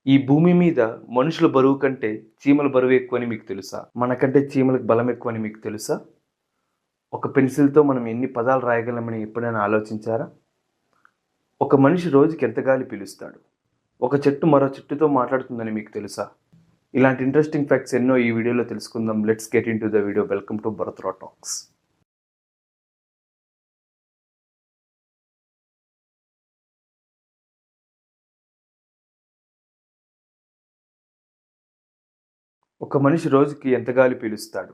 ఈ భూమి మీద మనుషుల బరువు కంటే చీమల బరువు ఎక్కువని మీకు తెలుసా? మనకంటే చీమలకు బలం ఎక్కువని మీకు తెలుసా? ఒక పెన్సిల్‌తో మనం ఎన్ని పదాలు రాయగలమని ఎప్పుడైనా ఆలోచించారా? ఒక మనిషి రోజుకి ఎంత గాలి పీలుస్తాడు? ఒక చెట్టు మరో చెట్టుతో మాట్లాడుతుందని మీకు తెలుసా? ఇలాంటి ఇంట్రెస్టింగ్ ఫ్యాక్ట్స్ ఎన్నో ఈ వీడియోలో తెలుసుకుందాం. Let's get into the video. Welcome to Bharat Rao talks. ఒక మనిషి రోజుకి ఎంత గాలి పీలుస్తాడు?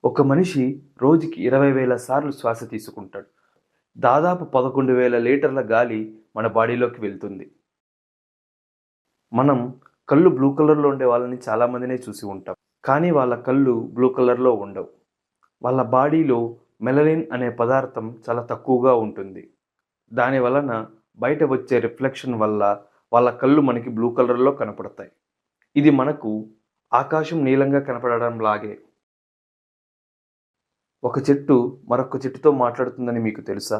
ఒక మనిషి రోజుకి 20,000 సార్లు శ్వాస తీసుకుంటాడు. దాదాపు 11,000 లీటర్ల గాలి మన బాడీలోకి వెళ్తుంది. మనం కళ్ళు బ్లూ కలర్‌లో ఉండే వాళ్ళని చాలామందినే చూసి ఉంటాం. కానీ వాళ్ళ కళ్ళు బ్లూ కలర్‌లో ఉండవు. వాళ్ళ బాడీలో మెలనిన్ అనే పదార్థం చాలా తక్కువగా ఉంటుంది. దాని వలన బయట వచ్చే రిఫ్లెక్షన్ వల్ల వాళ్ళ కళ్ళు మనకి బ్లూ కలర్‌లో కనపడతాయి. ఇది మనకు ఆకాశం నీలంగా కనపడడం లాగే. ఒక చెట్టు మరొక చెట్టుతో మాట్లాడుతుందని మీకు తెలుసా?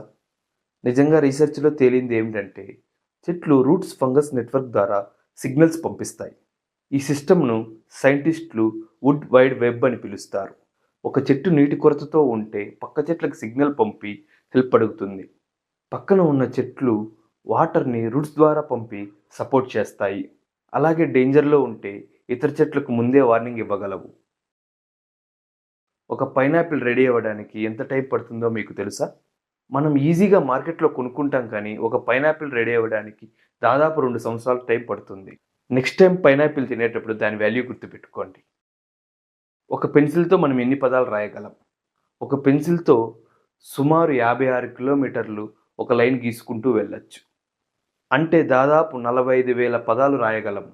నిజంగా రీసెర్చ్‌లో తేలింది ఏమిటంటే, చెట్లు రూట్స్ ఫంగస్ నెట్వర్క్ ద్వారా సిగ్నల్స్ పంపిస్తాయి. ఈ సిస్టమ్‌ను సైంటిస్టులు వుడ్ వైడ్ వెబ్ అని పిలుస్తారు. ఒక చెట్టు నీటి కొరతతో ఉంటే పక్క చెట్లకు సిగ్నల్ పంపి హెల్ప్ అడుగుతుంది. పక్కన ఉన్న చెట్లు వాటర్‌ని రూట్స్ ద్వారా పంపి సపోర్ట్ చేస్తాయి. అలాగే డేంజర్‌లో ఉంటే ఇతర చెట్లకు ముందే వార్నింగ్ ఇవ్వగలవు. ఒక పైనాపిల్ రెడీ అవ్వడానికి ఎంత టైం పడుతుందో మీకు తెలుసా? మనం ఈజీగా మార్కెట్‌లో కొనుక్కుంటాం కానీ, ఒక పైనాపిల్ రెడీ అవ్వడానికి దాదాపు 2 సంవత్సరాలు టైం పడుతుంది. నెక్స్ట్ టైం పైనాపిల్ తినేటప్పుడు దాని వాల్యూ గుర్తుపెట్టుకోండి. ఒక పెన్సిల్‌తో మనం ఎన్ని పదాలు రాయగలం? ఒక పెన్సిల్‌తో సుమారు 56 కిలోమీటర్లు ఒక లైన్ గీసుకుంటూ వెళ్ళొచ్చు. అంటే దాదాపు 45,000 పదాలు రాయగలం.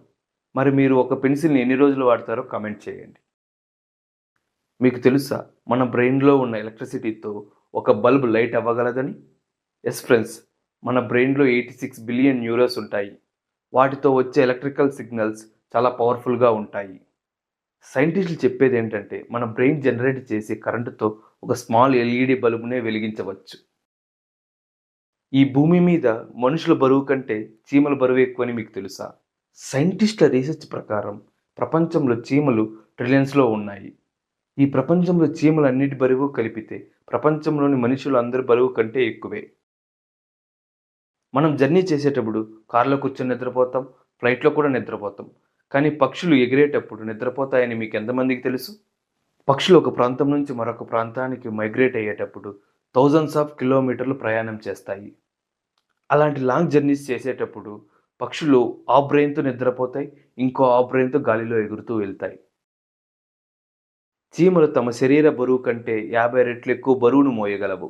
మరి మీరు ఒక పెన్సిల్‌ని ఎన్ని రోజులు వాడతారో కామెంట్ చేయండి. మీకు తెలుసా మన బ్రెయిన్‌లో ఉన్న ఎలక్ట్రిసిటీతో ఒక బల్బ్ లైట్ అవ్వగలదని? ఎస్ ఫ్రెండ్స్, మన బ్రెయిన్‌లో 86 బిలియన్ న్యూరాన్స్ ఉంటాయి. వాటితో వచ్చే ఎలక్ట్రికల్ సిగ్నల్స్ చాలా పవర్ఫుల్‌గా ఉంటాయి. సైంటిస్టులు చెప్పేది ఏంటంటే, మన బ్రెయిన్ జనరేట్ చేసే కరెంటుతో ఒక స్మాల్ ఎల్ఈడి బల్బునే వెలిగించవచ్చు. ఈ భూమి మీద మనుషుల బరువు కంటే చీమల బరువు ఎక్కువని మీకు తెలుసా? సైంటిస్టుల రీసెర్చ్ ప్రకారం ప్రపంచంలో చీమలు ట్రిలియన్స్‌లో ఉన్నాయి. ఈ ప్రపంచంలో చీమలన్నిటి బరువు కలిపితే ప్రపంచంలోని మనుషులు అందరి బరువు కంటే ఎక్కువే. మనం జర్నీ చేసేటప్పుడు కార్లో కూర్చొని నిద్రపోతాం, ఫ్లైట్‌లో కూడా నిద్రపోతాం. కానీ పక్షులు ఎగిరేటప్పుడు నిద్రపోతాయని మీకు ఎంతమందికి తెలుసు? పక్షులు ఒక ప్రాంతం నుంచి మరొక ప్రాంతానికి మైగ్రేట్ అయ్యేటప్పుడు థౌజండ్స్ ఆఫ్ కిలోమీటర్లు ప్రయాణం చేస్తాయి. అలాంటి లాంగ్ జర్నీస్ చేసేటప్పుడు పక్షులు హాఫ్ బ్రెయిన్‌తో నిద్రపోతాయి, ఇంకో హాఫ్ బ్రెయిన్‌తో గాలిలో ఎగురుతూ వెళ్తాయి. చీమలు తమ శరీర బరువు కంటే 50 రెట్లు ఎక్కువ బరువును మోయగలవు.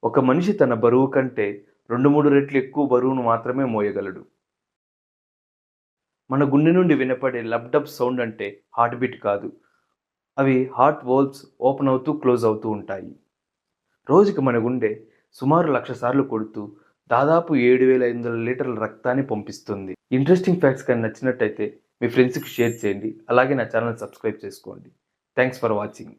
ఒక మనిషి తన బరువు కంటే 2-3 రెట్లు ఎక్కువ బరువును మాత్రమే మోయగలడు. మన గుండె నుండి వినపడే లబ్ డబ్ సౌండ్ అంటే హార్ట్ బీట్ కాదు. అవి హార్ట్ వాల్వ్స్ ఓపెన్ అవుతూ, క్లోజ్ అవుతూ ఉంటాయి. రోజుకి మన గుండె సుమారు 1,00,000 సార్లు కొడుతూ దాదాపు 7,500 లీటర్ల రక్తాన్ని పంపిస్తుంది. ఇంట్రెస్టింగ్ ఫ్యాక్ట్స్ కానీ నచ్చినట్టయితే మీ ఫ్రెండ్స్‌కి షేర్ చేయండి. అలాగే నా ఛానల్ సబ్స్క్రైబ్ చేసుకోండి. Thanks for watching.